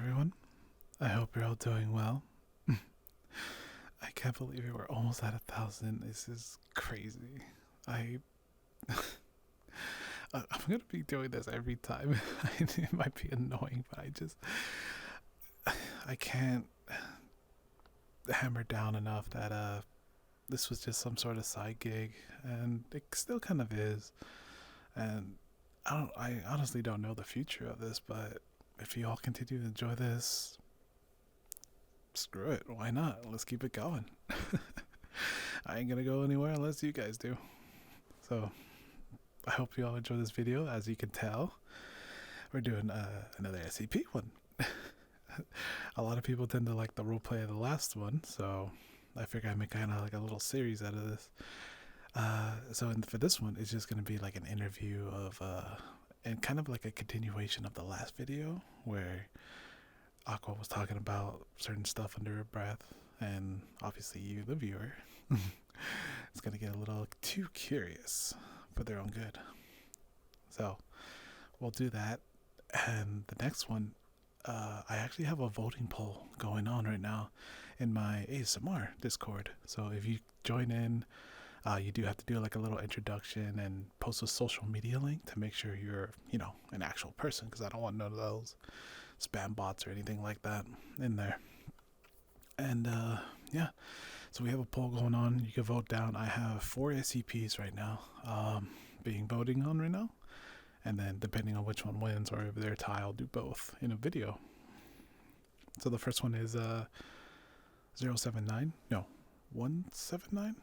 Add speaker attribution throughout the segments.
Speaker 1: everyone. I hope you're all doing well. I can't believe we're almost at 1,000. This is crazy. I I'm gonna be doing this every time. It might be annoying, but I can't hammer down enough that this was just some sort of side gig, and it still kind of is. And I honestly don't know the future of this, but if you all continue to enjoy this, screw it. Why not? Let's keep it going. I ain't gonna go anywhere unless you guys do. So I hope you all enjoy this video. As you can tell, we're doing another SCP one. A lot of people tend to like the roleplay of the last one, so I figured I'd make kind of like a little series out of this. For this one, it's just gonna be like an interview of and kind of like a continuation of the last video where Aqua was talking about certain stuff under her breath, and obviously you, the viewer, is gonna get a little too curious for their own good. So we'll do that, and the next one, I actually have a voting poll going on right now in my ASMR Discord. So if you join in, you do have to do like a little introduction and post a social media link to make sure you're, an actual person, because I don't want none of those spam bots or anything like that in there. And yeah, so we have a poll going on. You can vote down. I have 4 SCPs right now being voting on right now, and then depending on which one wins or if they're tied, I'll do both in a video. So the first one is 079, no, 179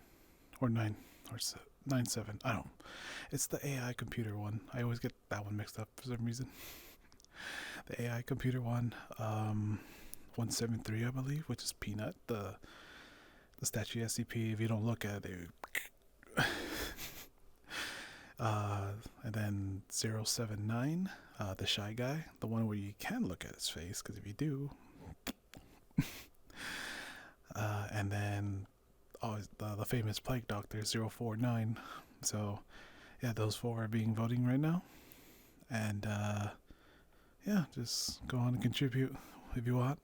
Speaker 1: or 9 or 97. I don't know. It's the AI computer one. I always get that one mixed up for some reason. The AI computer one, 173, I believe, which is Peanut, the statue SCP. If you don't look at it, and then 079, the shy guy, the one where you can look at his face, because if you do, and then the famous plague doctor, 049. So yeah, those 4 are being voting right now, and yeah, just go on and contribute if you want.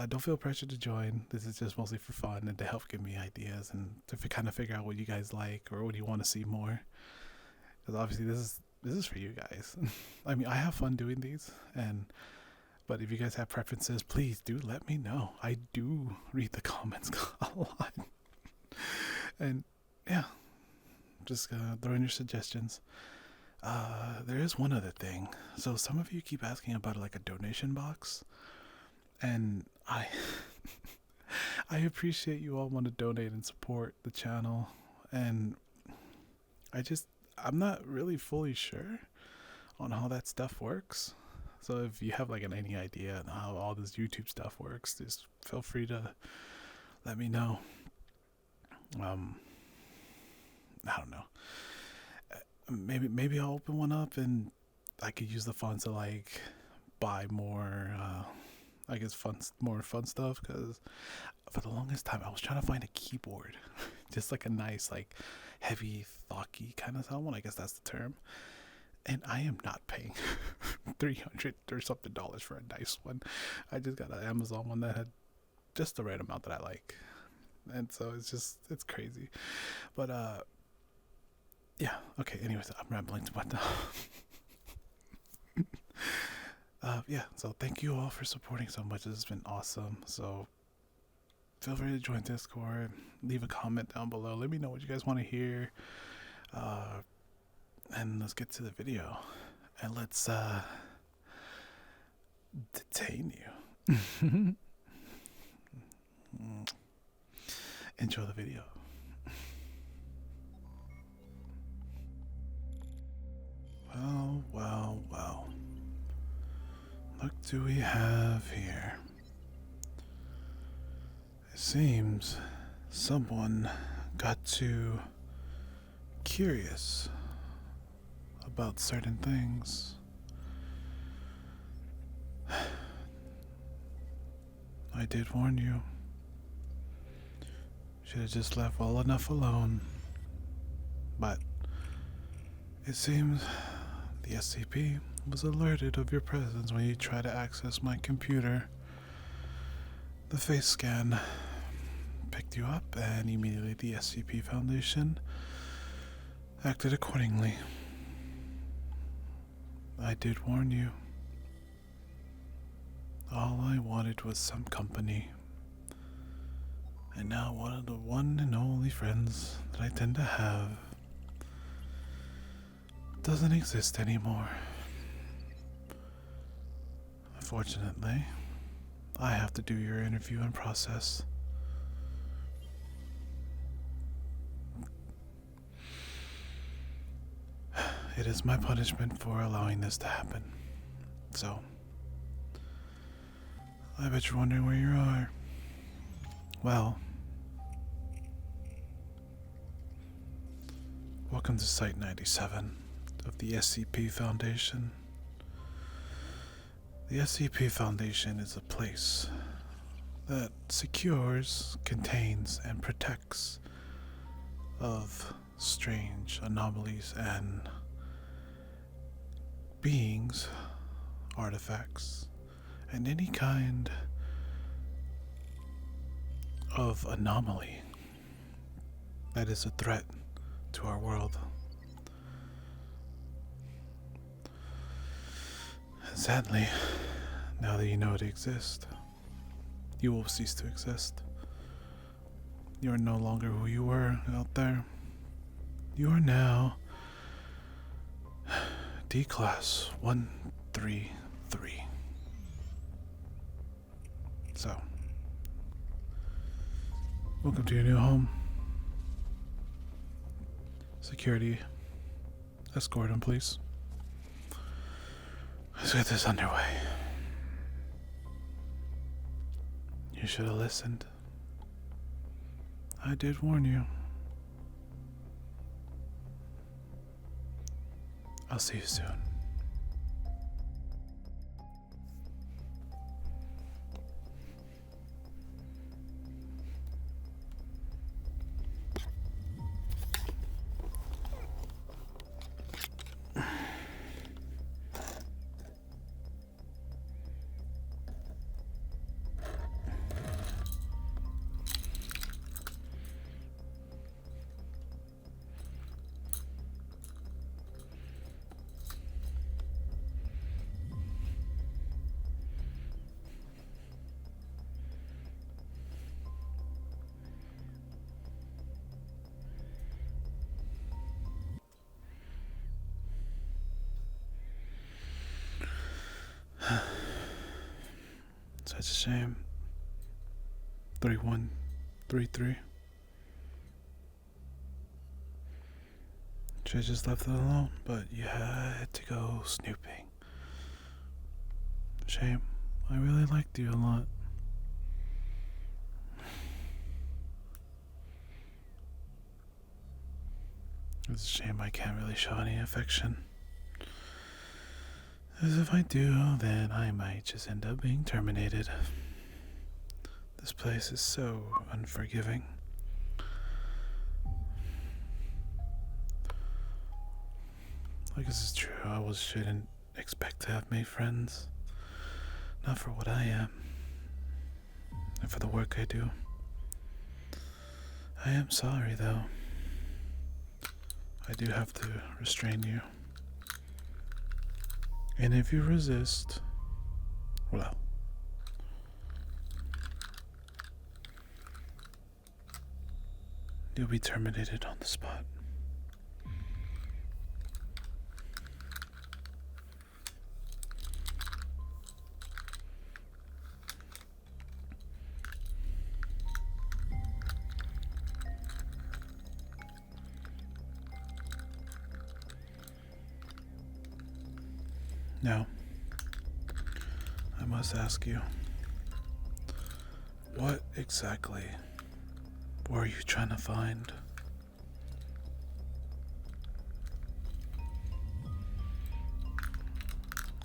Speaker 1: Don't feel pressured to join. This is just mostly for fun and to help give me ideas and to kind of figure out what you guys like or what you want to see more. Because obviously this is for you guys. I mean, I have fun doing these, but if you guys have preferences, please do let me know. I do read the comments a lot, and yeah, just throw in your suggestions. There is one other thing. So some of you keep asking about like a donation box, and I appreciate you all want to donate and support the channel, and I'm not really fully sure on how that stuff works. So if you have like any idea on how all this YouTube stuff works, just feel free to let me know. I don't know. Maybe I'll open one up and I could use the funds to like buy more more fun stuff, because for the longest time I was trying to find a keyboard just like a nice like heavy thocky kind of sound one, I guess that's the term, and I am not paying $300 or something for a nice one. I just got an Amazon one that had just the right amount that I like, and so it's crazy. But yeah, okay, anyways, I'm rambling too much now. Yeah, so thank you all for supporting so much. This has been awesome. So feel free to join Discord, leave a comment down below, let me know what you guys want to hear, and let's get to the video, and let's detain you. Enjoy the video. Well. What do we have here? It seems someone got too curious about certain things. I did warn you. Should have just left well enough alone. But it seems the SCP was alerted of your presence when you tried to access my computer. The face scan picked you up, and immediately the SCP Foundation acted accordingly. I did warn you. All I wanted was some company. And now one of the one and only friends that I tend to have doesn't exist anymore. Unfortunately, I have to do your interview and process. It is my punishment for allowing this to happen. So, I bet you're wondering where you are. Well, welcome to Site 97 of the SCP Foundation. The SCP Foundation is a place that secures, contains, and protects of strange anomalies and beings, artifacts, and any kind of anomaly that is a threat to our world. And sadly, now that you know it exists, you will cease to exist. You are no longer who you were out there. You are now D-Class 133. So, welcome to your new home. Security, escort him, please. Let's get this underway. You should have listened. I did warn you. I'll see you soon. Such a shame. 3133. Should have just left it alone, but you had to go snooping. Shame. I really liked you a lot. It's a shame I can't really show any affection. As if I do, then I might just end up being terminated. This place is so unforgiving. I guess it's true, I shouldn't expect to have made friends. Not for what I am, and for the work I do. I am sorry, though. I do have to restrain you. And if you resist, well, you'll be terminated on the spot. Now, I must ask you, what exactly were you trying to find?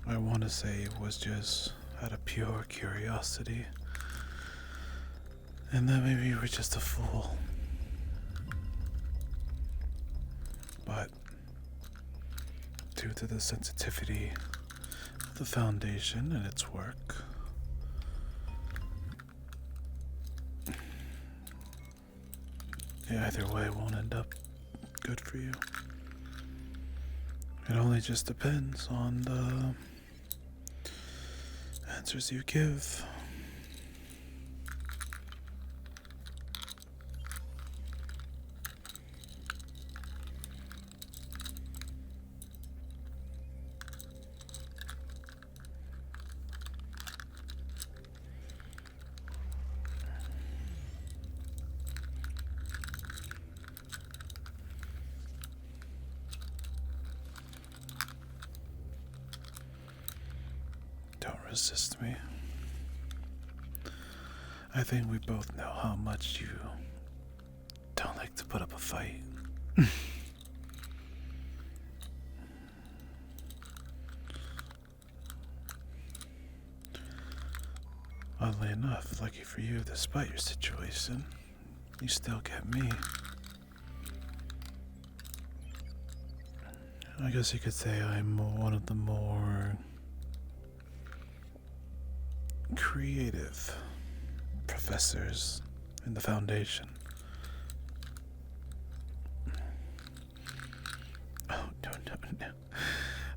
Speaker 1: I want to say it was just out of pure curiosity, and that maybe you were just a fool. But due to the sensitivity the foundation and its work. Either way won't end up good for you. It only just depends on the answers you give. Don't resist me. I think we both know how much you don't like to put up a fight. Oddly enough, lucky for you, despite your situation, you still get me. I guess you could say I'm one of the more creative professors in the Foundation. Oh, no.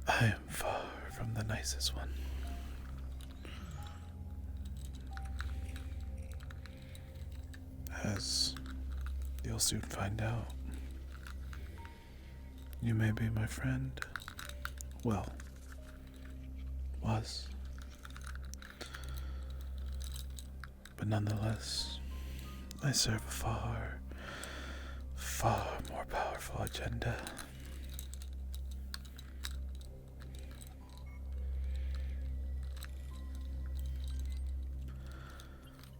Speaker 1: I am far from the nicest one. As you'll soon find out, you may be my friend. Well, was. But nonetheless, I serve a far more powerful agenda.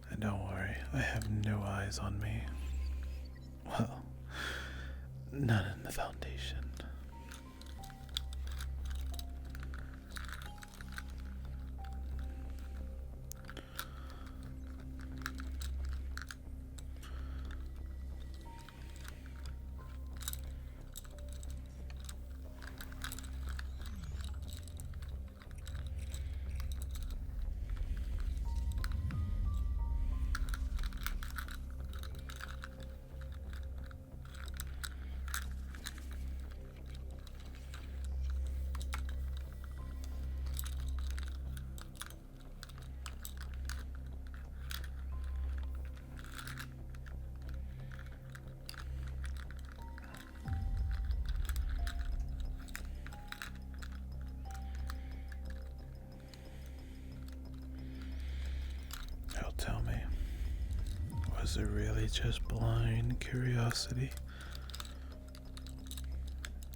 Speaker 1: And don't worry, I have no eyes on me. Well, none in the Foundation. Tell me, was it really just blind curiosity?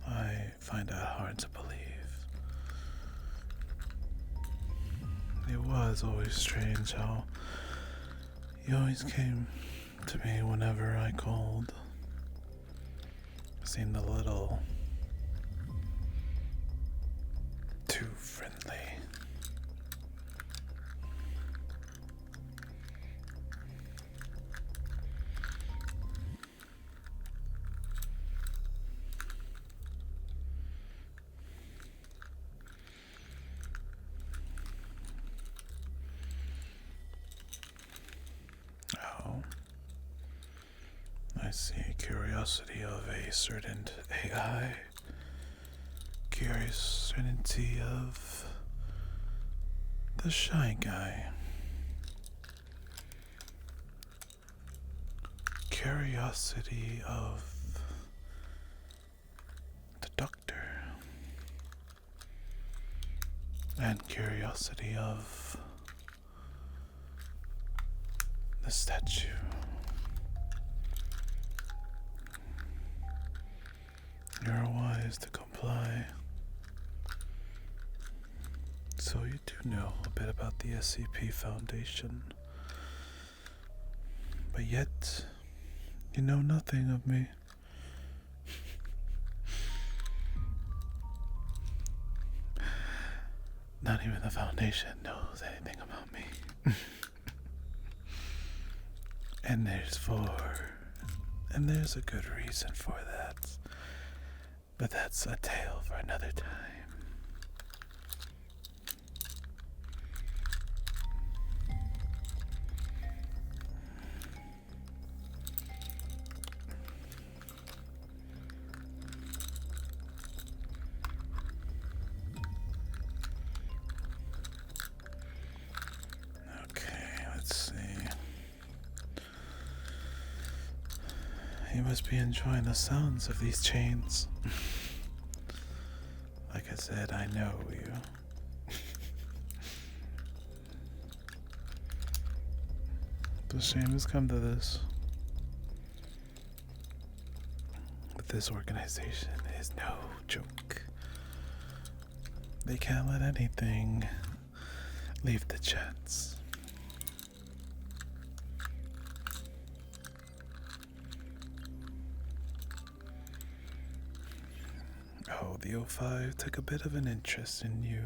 Speaker 1: I find that hard to believe. It was always strange how you always came to me whenever I called. It seemed a little too friendly. I see curiosity of a certain AI, curiosity of the shy guy, curiosity of the doctor, and curiosity of the statue. You're wise to comply. So you do know a bit about the SCP Foundation. But yet, you know nothing of me. Not even the Foundation knows anything about me. And there's a good reason for that. But that's a tale for another time. You must be enjoying the sounds of these chains. Like I said, I know you. The shame has come to this. But this organization is no joke. They can't let anything leave the chance. Oh, the O5 took a bit of an interest in you.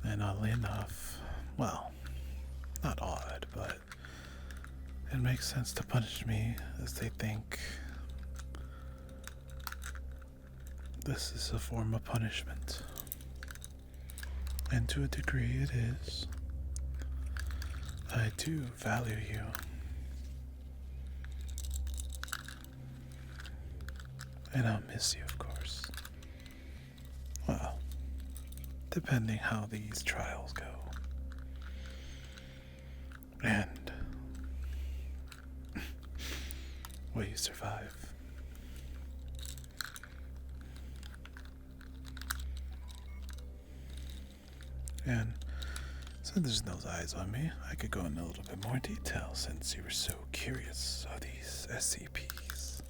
Speaker 1: And oddly enough, well, not odd, but it makes sense to punish me as they think this is a form of punishment. And to a degree it is. I do value you. And I'll miss you, of course. Well, depending how these trials go. And will you survive? And since there's those eyes on me, I could go into a little bit more detail since you were so curious of these SCPs.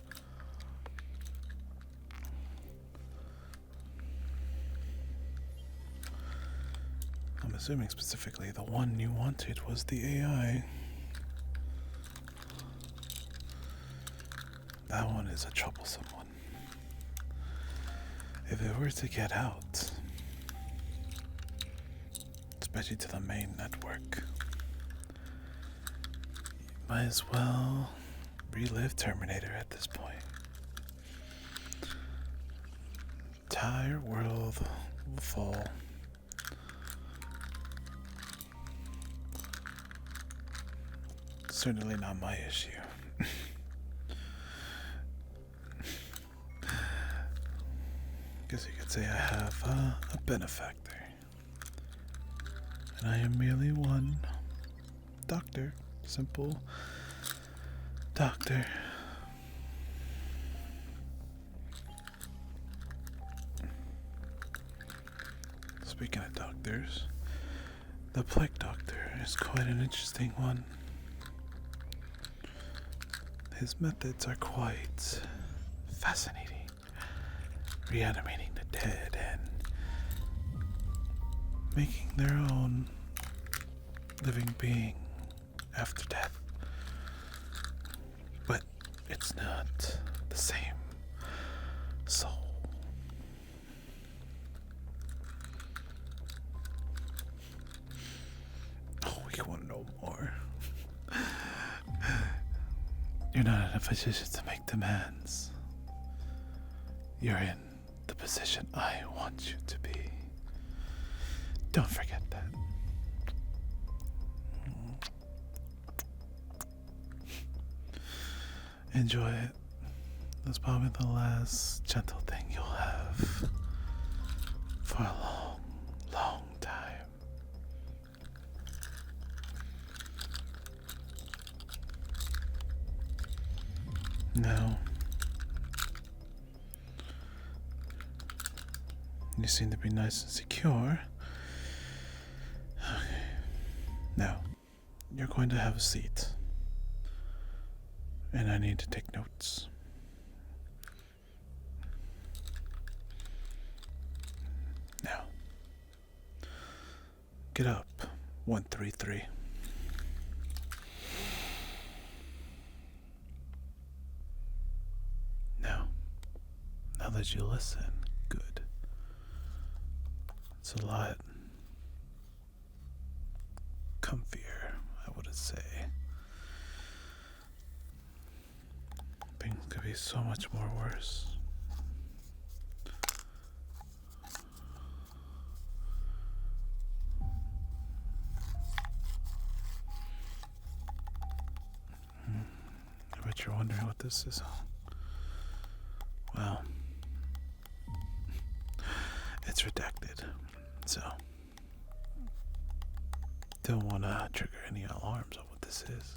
Speaker 1: I'm assuming specifically the one you wanted was the AI. That one is a troublesome one. If it were to get out, especially to the main network, you might as well relive Terminator at this point. Entire world will fall. Certainly not my issue. Guess you could say I have a benefactor. And I am merely one doctor. Simple doctor. Speaking of doctors, the plague doctor is quite an interesting one. His methods are quite fascinating. Reanimating the dead and making their own living being after death. But it's not the same soul. Oh, you want to know more? You're not in a position to make demands. You're in the position I want you to be. Don't forget that. Enjoy it. That's probably the last gentle thing you'll have for a long, long time. Now, you seem to be nice and secure. Okay. Now, you're going to have a seat. And I need to take notes. Now, get up. 133. Now that you listen, good. It's a lot comfier, I would say. Things could be so much more worse. I bet you're wondering what this is. Well, it's redacted, so don't want to trigger any alarms on what this is.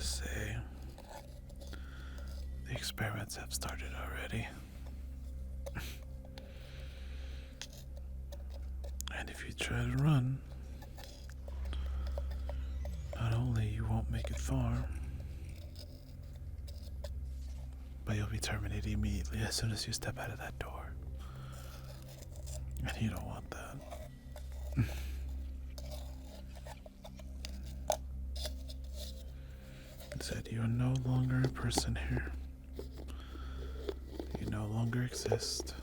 Speaker 1: to say, the experiments have started already. And if you try to run, not only you won't make it far, but you'll be terminated immediately as soon as you step out of that door. And you don't want that. Said you are no longer a person here. You no longer exist.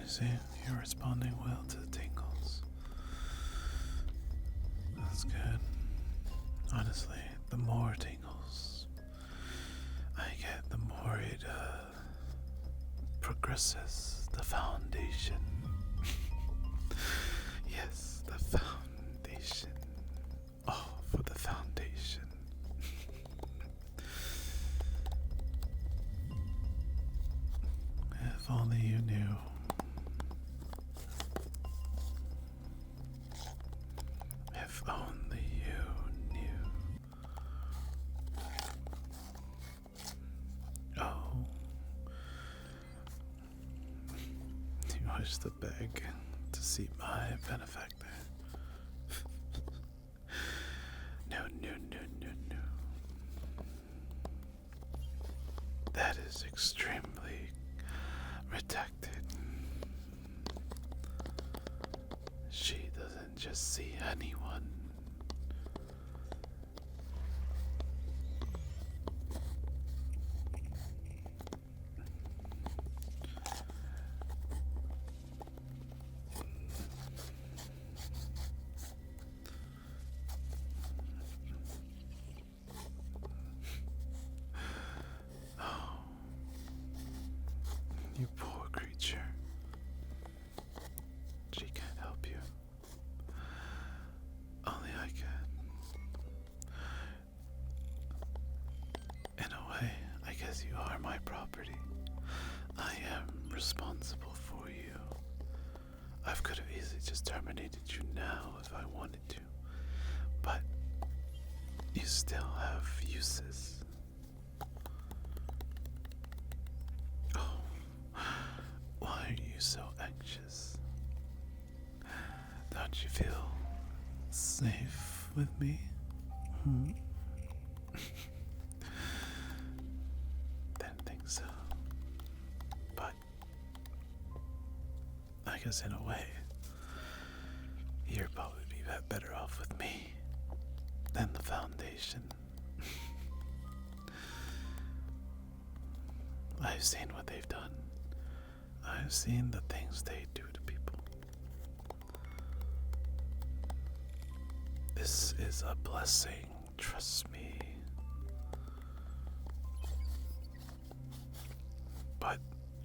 Speaker 1: See, you're responding well to the tingles. That's good. Honestly, the more tingles I get, the more it progresses the foundation. Yes, the foundation. Oh, for the foundation. If only you knew. If only you knew. Oh. You wish to beg to see my benefactor. No, no, no, no, no. That is extremely redacted. She doesn't just see anyone. Oh, you poor creature. She can't help you. Only I can. In a way, I guess you are my property. I am responsible for you. I could have easily just terminated you now if I wanted to, but you still have uses. Oh, why are you so anxious? Don't you feel safe with me? Didn't think so. But I guess in a way, you'd probably be better off with me than the Foundation. I've seen what they've done. I've seen the things they do to people. This is a blessing, trust me. But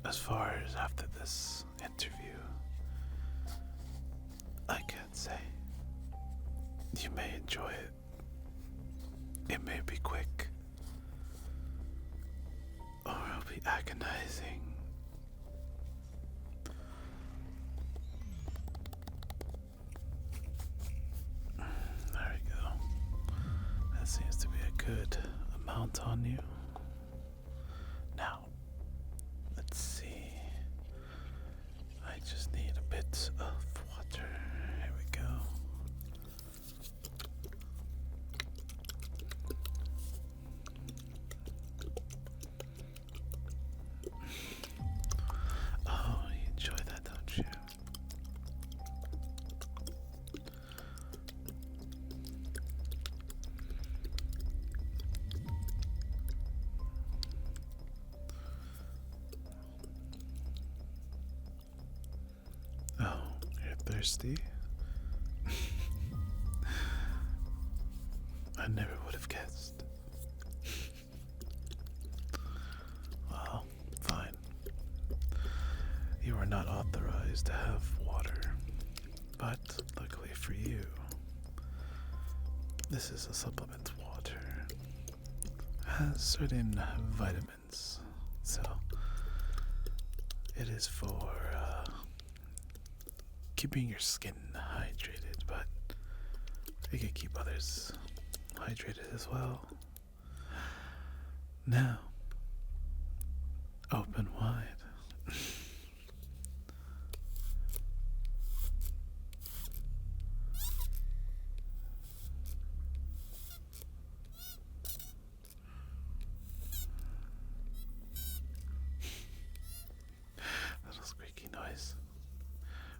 Speaker 1: as far as after this interview, I can't say. You may enjoy it. It may be quick. Or it'll be agonizing. There we go. That seems to be a good amount on you. Now, let's see. I just need a bit of water. Here we go. Oh, you enjoy that, don't you? Oh, you're thirsty? I never would have guessed. Well, fine. You are not authorized to have water, but luckily for you, this is a supplement water. Has certain vitamins, so it is for keeping your skin hydrated, but it can keep others hydrated as well. Now, open wide. Little squeaky noise.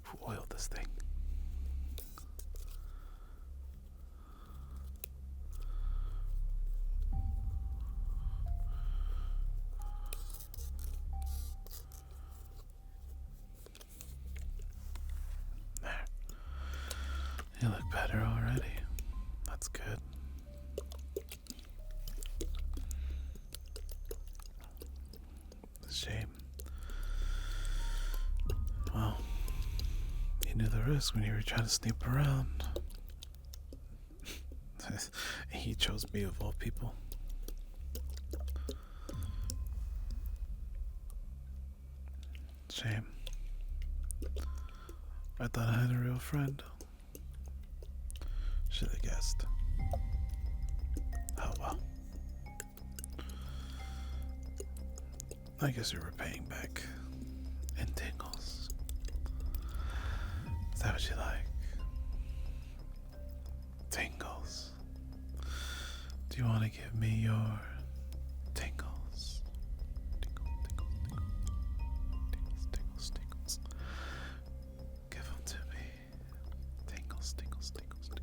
Speaker 1: Who oiled this thing? There. You look better already. That's good. It's a shame. You knew the risk when you were trying to snoop around. He chose me of all people. Shame. I thought I had a real friend. Should have guessed. Oh well. I guess you were paying back in tingles. Is that what you like? Tingles. Do you want to give me your tingles? Tingles, tingles, tingles. Tingles, tingles, tingles. Give them to me. Tingles, tingles, tingles, tingles.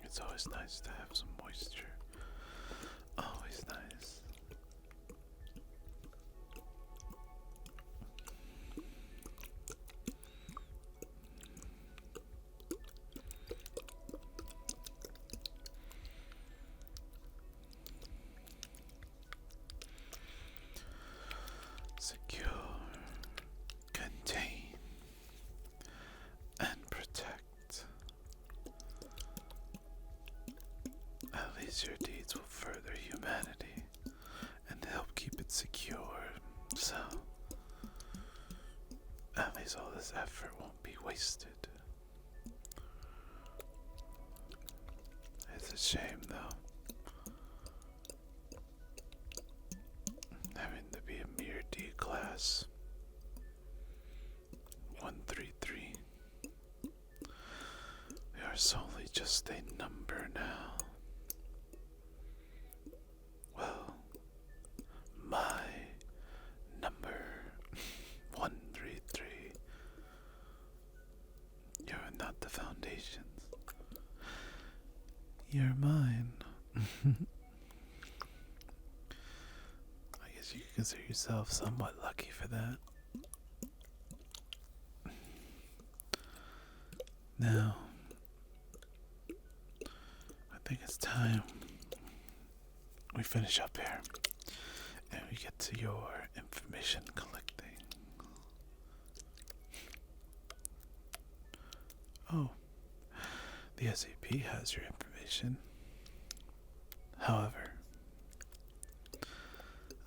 Speaker 1: It's always nice to have some moisture. Always nice. Secure, contain, and protect. At least your deeds will further humanity and help keep it secure. So, at least all this effort won't be wasted. It's a shame, though, having to be a mere D class. address. 133. We are solely just a number now. Well, my number 133. You're not the foundations. You're mine. I guess you could consider yourself somewhat lucky for that. Now, I think it's time we finish up here and we get to your information collecting. Oh, the SAP has your information. However,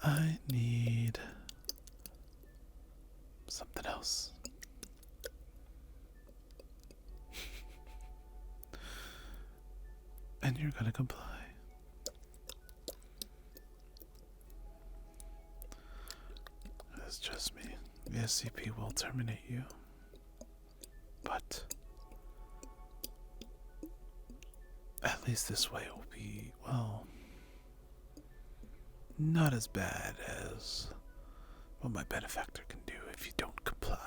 Speaker 1: I need something else. And you're gonna comply. That's just me. The SCP will terminate you. But at least this way it will be, well, not as bad as what my benefactor can do if you don't comply.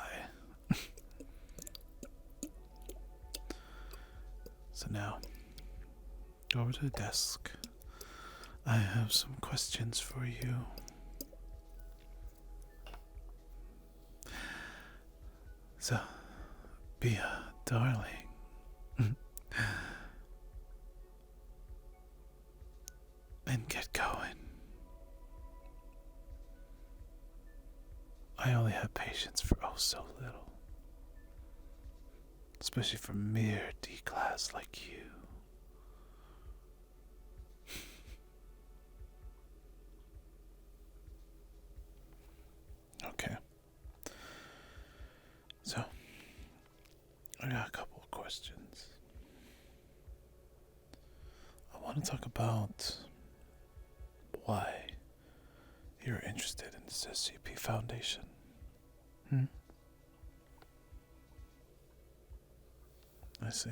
Speaker 1: So now, go over to the desk. I have some questions for you. So, be a darling. And get going. I only have patience for oh so little. Especially for mere D-class like you. Okay. So, I got a couple of questions. I want to talk about why you're interested in this SCP Foundation. I see.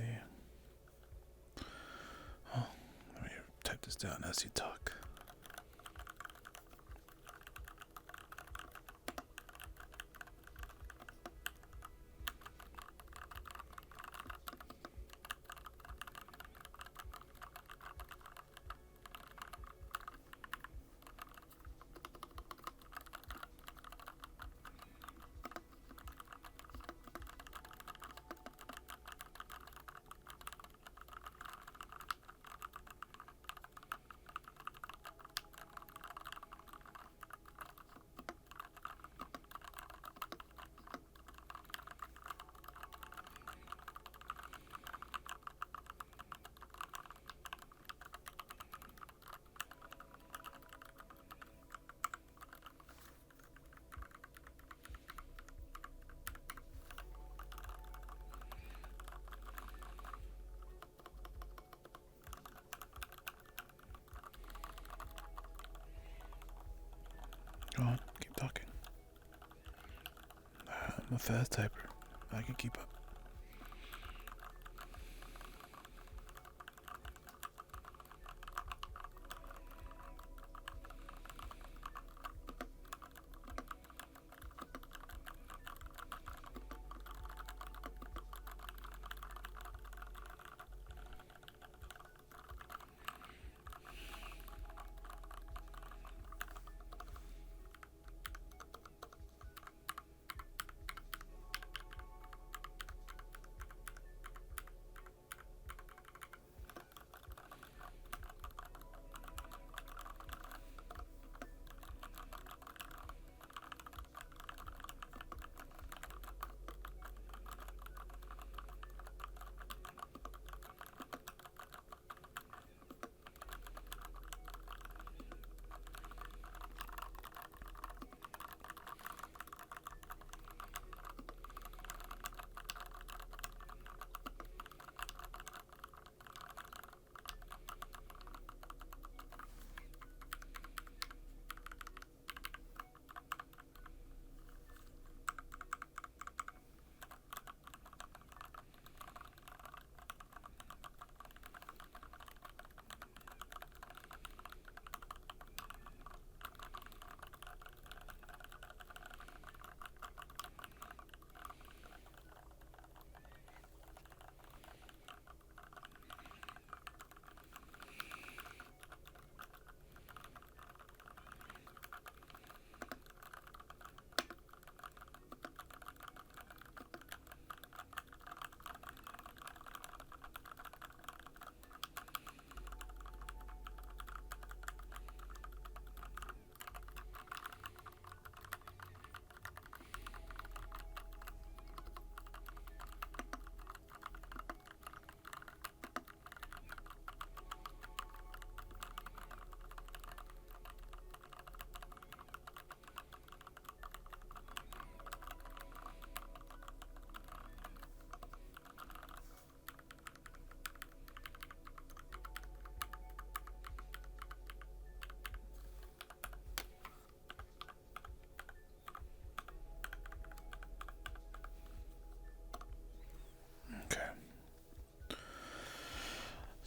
Speaker 1: Oh, let me type this down as you talk. Go on, keep talking. I'm a fast typer. I can keep up.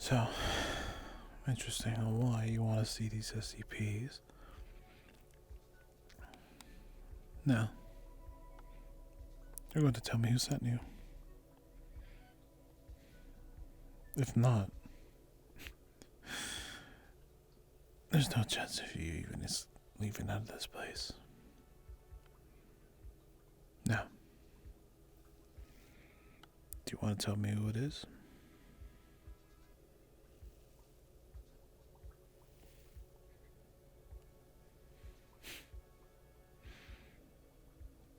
Speaker 1: So, interesting on why you want to see these SCPs. Now, you're going to tell me who sent you. If not, there's no chance of you even leaving out of this place. Now, do you want to tell me who it is?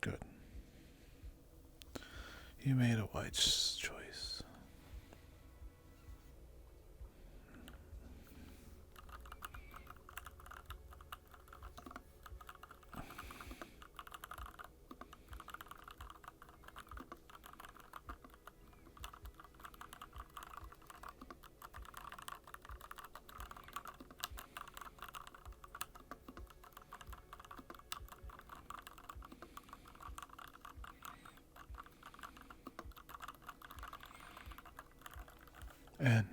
Speaker 1: Good. You made a wise choice. And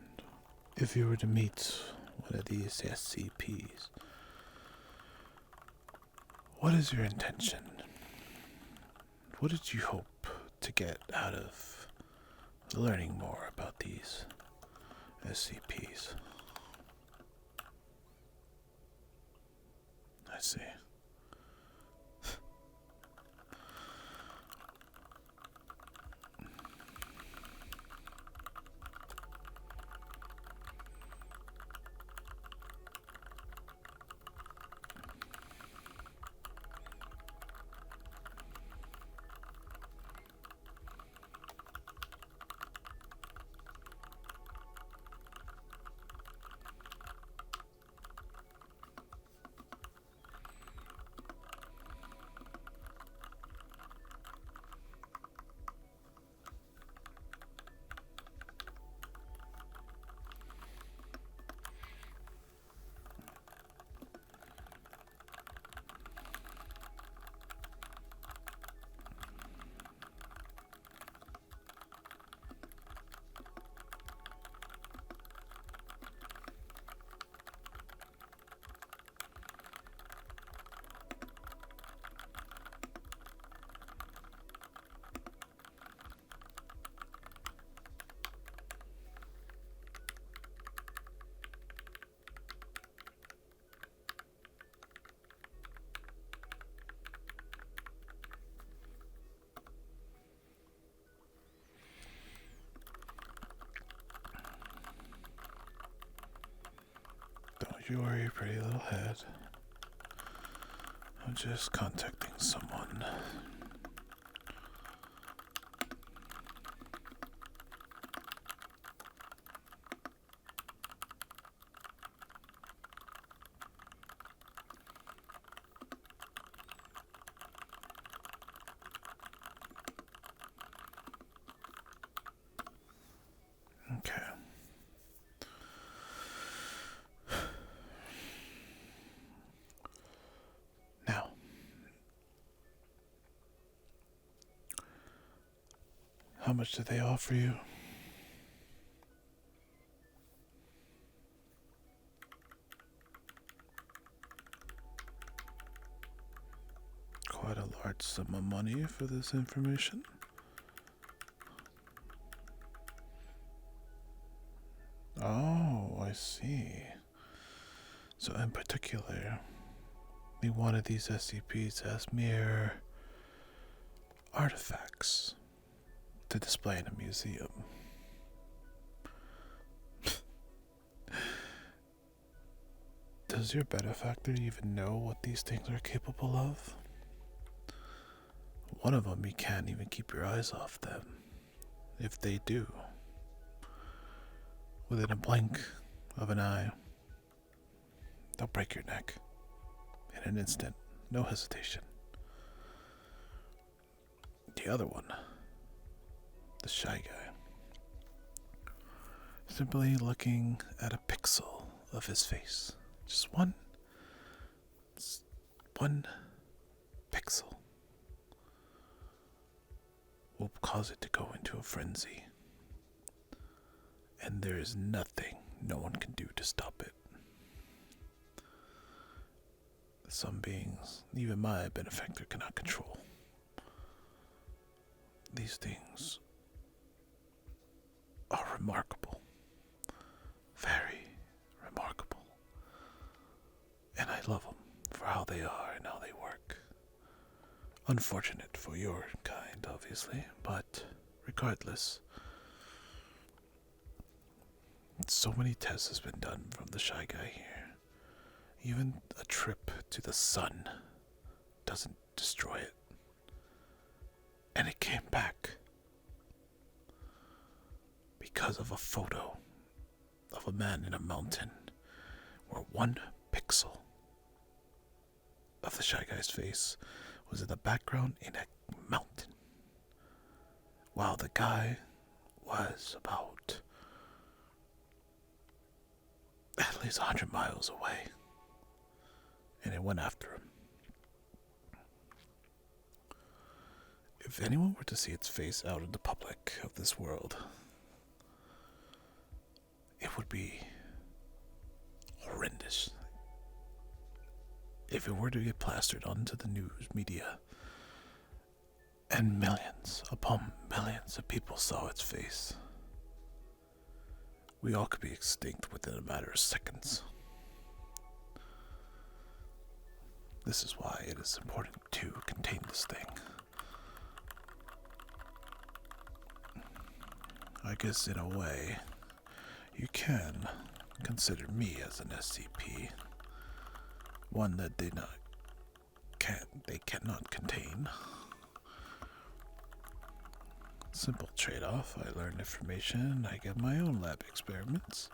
Speaker 1: if you were to meet one of these SCPs, what is your intention? What did you hope to get out of learning more about these SCPs? I see. Don't you worry, pretty little head. I'm just contacting someone. Okay. Now, how much do they offer you? Quite a large sum of money for this information. Oh, I see. So in particular, they wanted these SCPs as mere artifacts to display in a museum. Does your benefactor even know what these things are capable of? One of them, you can't even keep your eyes off them. If they do, within a blink of an eye, they'll break your neck in an instant, no hesitation. The other one, the shy guy, simply looking at a pixel of his face. Just one pixel will cause it to go into a frenzy. And there is nothing no one can do to stop it. Some beings, even my benefactor, cannot control. These things are remarkable. Very remarkable. And I love them for how they are and how they work. Unfortunate for your kind, obviously, but regardless, so many tests has been done from the shy guy here. Even a trip to the sun doesn't destroy it. And it came back because of a photo of a man in a mountain where 1 pixel of the shy guy's face was in the background in a mountain, while the guy was about at least 100 miles away, and it went after him. If anyone were to see its face out in the public of this world, it would be horrendous. If it were to get plastered onto the news media, and millions upon millions of people saw its face, we all could be extinct within a matter of seconds. This is why it is important to contain this thing. I guess in a way, you can consider me as an SCP, one that they cannot contain. Simple trade-off. I learn information, I get my own lab experiments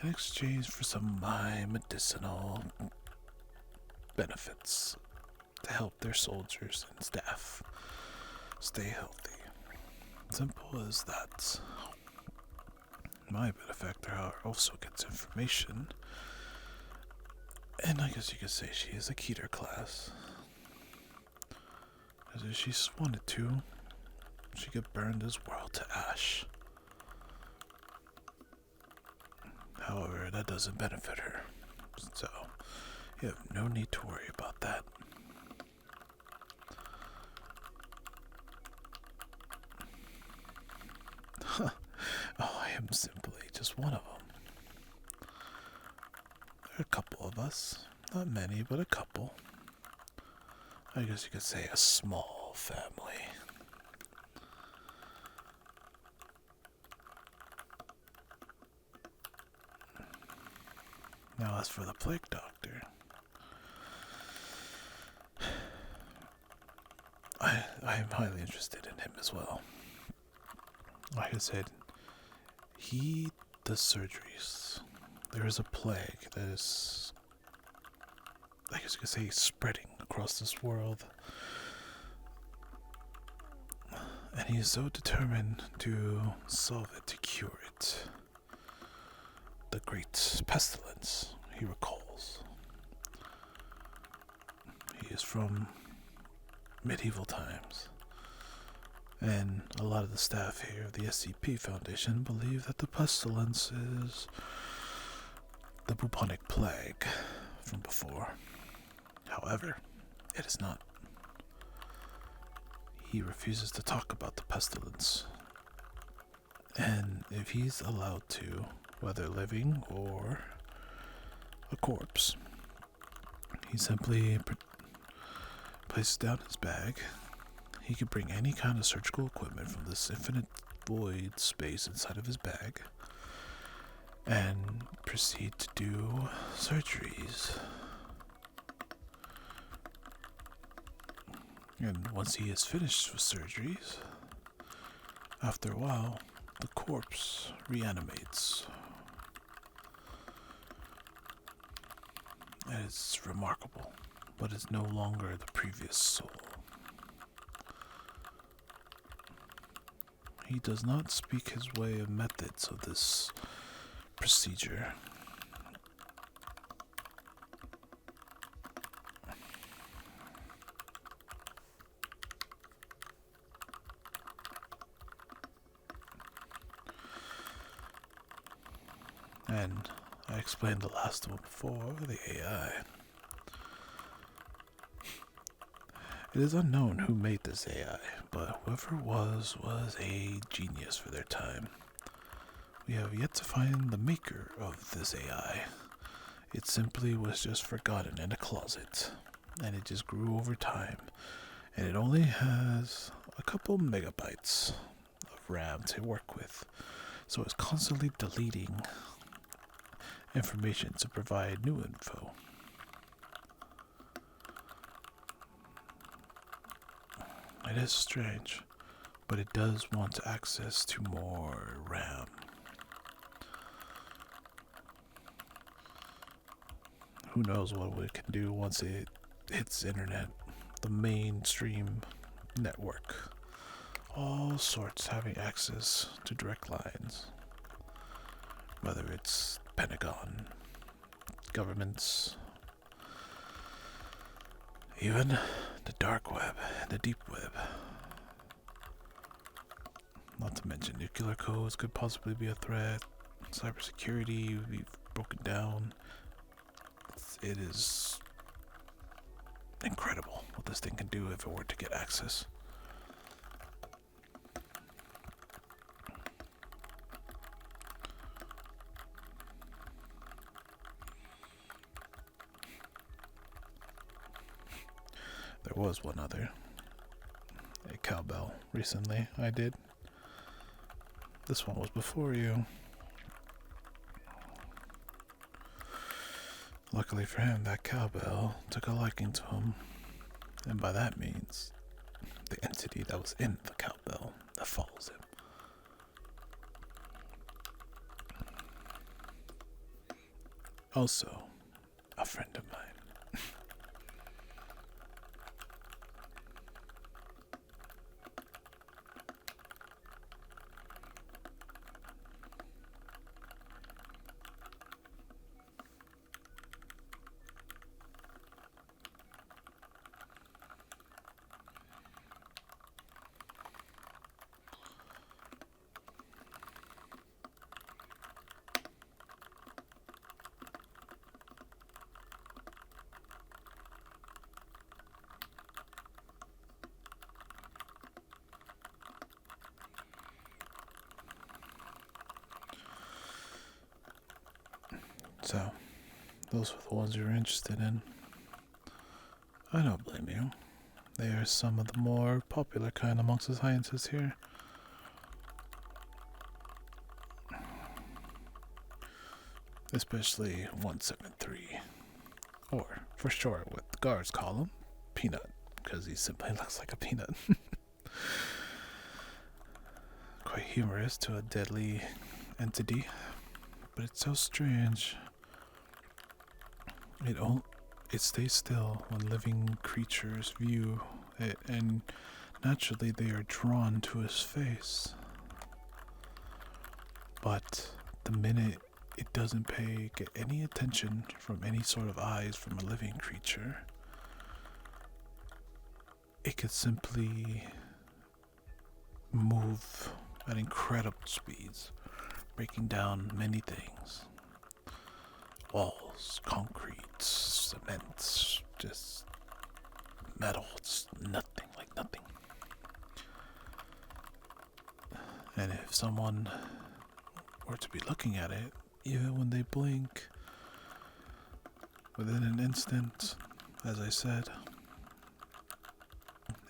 Speaker 1: in exchange for some of my medicinal benefits to help their soldiers and staff stay healthy. Simple as that. My benefactor, however, also gets information, and I guess you could say she is a Keter class. As if she wanted to, she could burn this world to ash. However, that doesn't benefit her, so you have no need to worry about that. Oh, I am simply just one of them. There are a couple of us. Not many, but a couple. I guess you could say a small family. Now, as for the plague doctor, I am highly interested in him as well. Like I said, he does surgeries. There is a plague that is, I guess you could say, spreading across this world. And he is so determined to solve it, to cure it. The great pestilence, he recalls. He is from medieval times. And a lot of the staff here of the SCP Foundation believe that the pestilence is the bubonic plague from before. However, it is not. He refuses to talk about the pestilence. And if he's allowed to, whether living or a corpse, he simply places down his bag. He could bring any kind of surgical equipment from this infinite void space inside of his bag and proceed to do surgeries. And once he is finished with surgeries, after a while, the corpse reanimates. And it's remarkable, but it's no longer the previous soul. He does not speak his way of methods of this procedure. And I explained the last one before, the AI. It is unknown who made this AI, but whoever it was a genius for their time. We have yet to find the maker of this AI. It simply was just forgotten in a closet, and it just grew over time, and it only has a couple megabytes of RAM to work with, so it's constantly deleting information to provide new info. It is strange, but it does want access to more RAM. Who knows what it can do once it hits internet, the mainstream network. All sorts having access to direct lines, whether it's Pentagon, governments, even the dark web, the deep web. Not to mention nuclear codes could possibly be a threat. Cybersecurity would be broken down. It is incredible what this thing can do if it were to get access. There was one other, a cowbell, recently I did. This one was before you. Luckily for him, that cowbell took a liking to him, and by that means, the entity that was in the cowbell that follows him. Also, a friend of mine. So, those were the ones you were interested in. I don't blame you. They are some of the more popular kind amongst the scientists here. Especially 173. Or, for short, what the guards call him, Peanut, because he simply looks like a peanut. Quite humorous to a deadly entity, but it's so strange. It stays still when living creatures view it, and naturally they are drawn to his face. But the minute it doesn't get any attention from any sort of eyes from a living creature, it could simply move at incredible speeds, breaking down many things. Walls, concrete, cement, just metal, just nothing, like nothing. And if someone were to be looking at it, even when they blink, within an instant, as I said,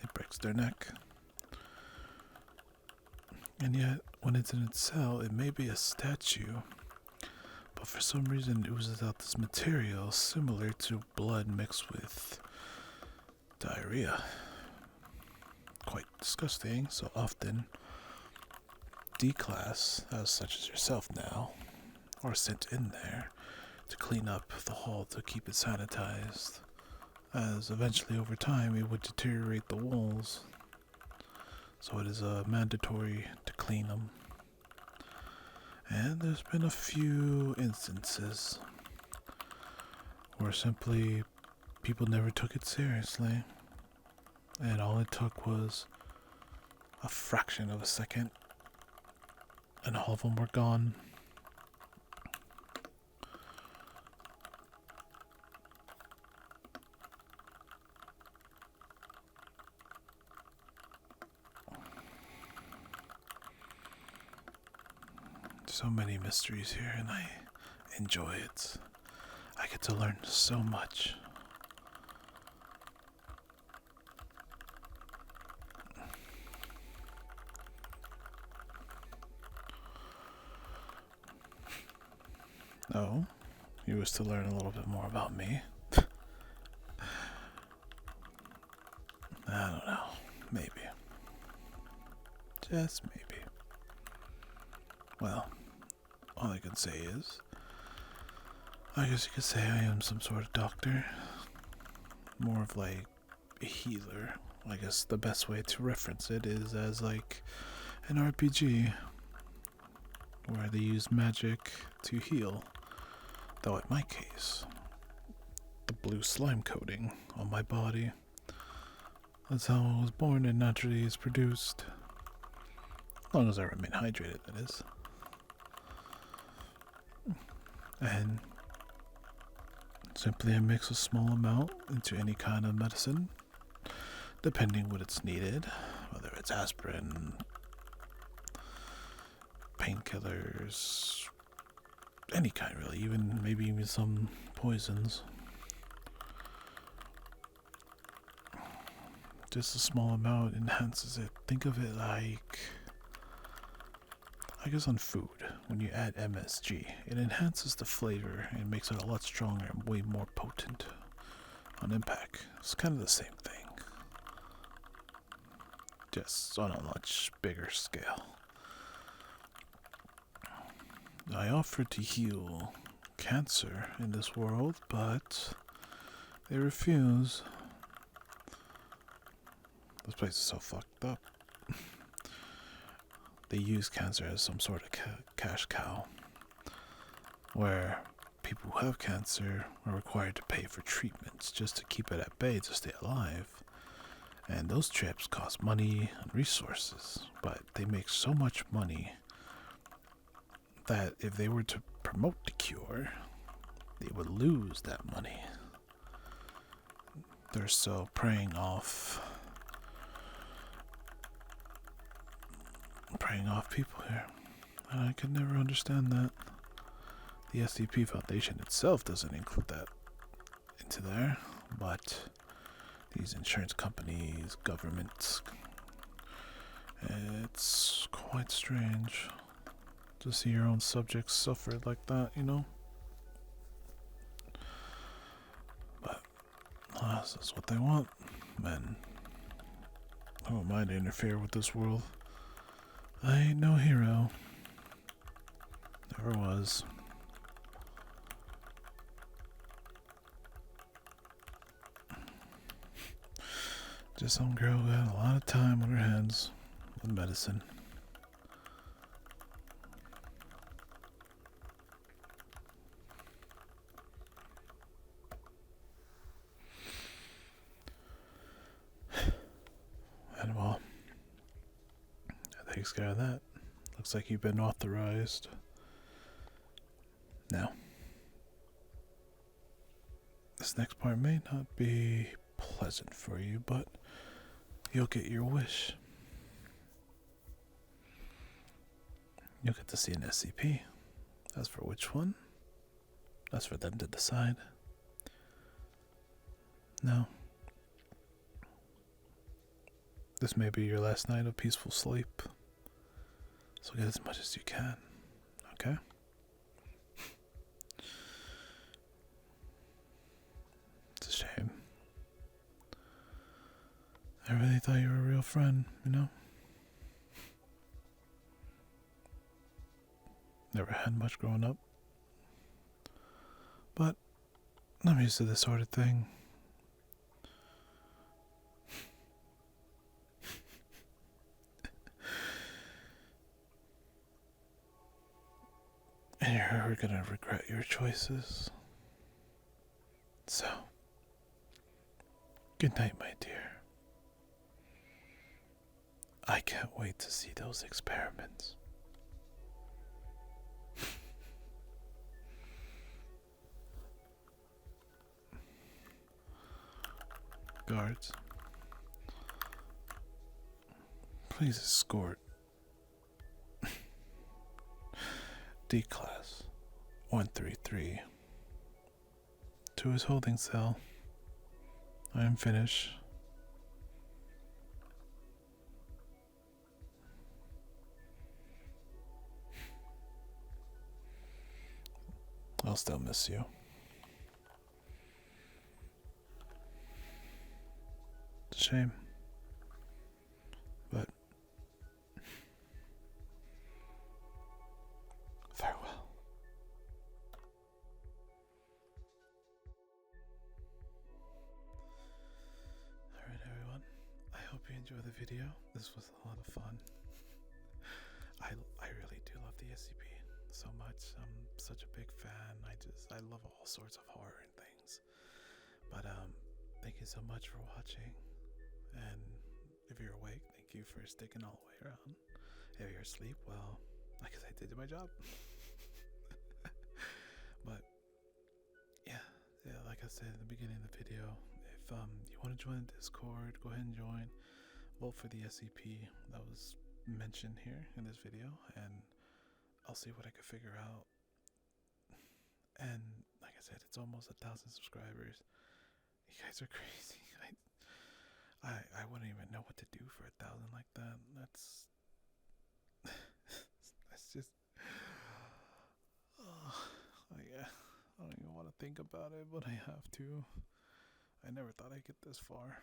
Speaker 1: it breaks their neck. And yet, when it's in its cell, it may be a statue, but for some reason it oozes out this material similar to blood mixed with diarrhea. Quite disgusting, so often D-class, as such as yourself now, are sent in there to clean up the hall to keep it sanitized, as eventually over time it would deteriorate the walls, so it is mandatory to clean them. And there's been a few instances where simply people never took it seriously, and all it took was a fraction of a second, and all of them were gone. so many mysteries here, and I enjoy it. I get to learn so much. Oh, you wish to learn a little bit more about me? I don't know. Maybe. Just maybe. Well, all I can say is, I guess you could say I am some sort of doctor. More of like a healer. I guess the best way to reference it is as like an RPG where they use magic to heal. Though in my case, the blue slime coating on my body, that's how I was born and naturally is produced. As long as I remain hydrated, that is. And simply I mix a small amount into any kind of medicine, depending what it's needed, whether it's aspirin, painkillers, any kind really, maybe even some poisons. Just a small amount enhances it. Think of it like, I guess on food, when you add MSG, it enhances the flavor and makes it a lot stronger and way more potent on impact. It's kind of the same thing, just on a much bigger scale. I offered to heal cancer in this world, but they refuse. This place is so fucked up. They use cancer as some sort of cash cow, where people who have cancer are required to pay for treatments just to keep it at bay to stay alive. And those trips cost money and resources, but they make so much money that if they were to promote the cure, they would lose that money. They're so preying off people here, and I could never understand that. The SDP Foundation itself doesn't include that into there, but these insurance companies, governments, it's quite strange to see your own subjects suffer like that, you know? But this is what they want, and who am I to interfere with this world? I ain't no hero. Never was. Just some girl who had a lot of time on her hands with medicine. And well, that takes care of that. Looks like you've been authorized. Now, this next part may not be pleasant for you, but you'll get your wish. You'll get to see an SCP. As for which one, that's for them to decide. Now, this may be your last night of peaceful sleep, so get as much as you can, okay? It's a shame. I really thought you were a real friend, you know? Never had much growing up. But I'm used to this sort of thing. And you're gonna regret your choices. So, good night, my dear. I can't wait to see those experiments. Guards, please escort D class 133 to his holding cell. I am finished. I'll still miss you. It's a shame. But farewell. Alright everyone, I hope you enjoyed the video. This was a lot of fun. I really do love the SCP so much. I'm such a big fan. I love all sorts of horror and things. But thank you so much for watching. And if you're awake, thank you for sticking all the way around. If you're asleep, well, I guess I did my job. But yeah, like I said in the beginning of the video, if you want to join the Discord, go ahead and join. Vote for the SCP that was mentioned here in this video, and I'll see what I can figure out. And like I said, it's almost 1,000 subscribers. You guys are crazy. I wouldn't even know what to do for 1,000 like that. That's just I don't even want to think about it, but I have to. I never thought I'd get this far.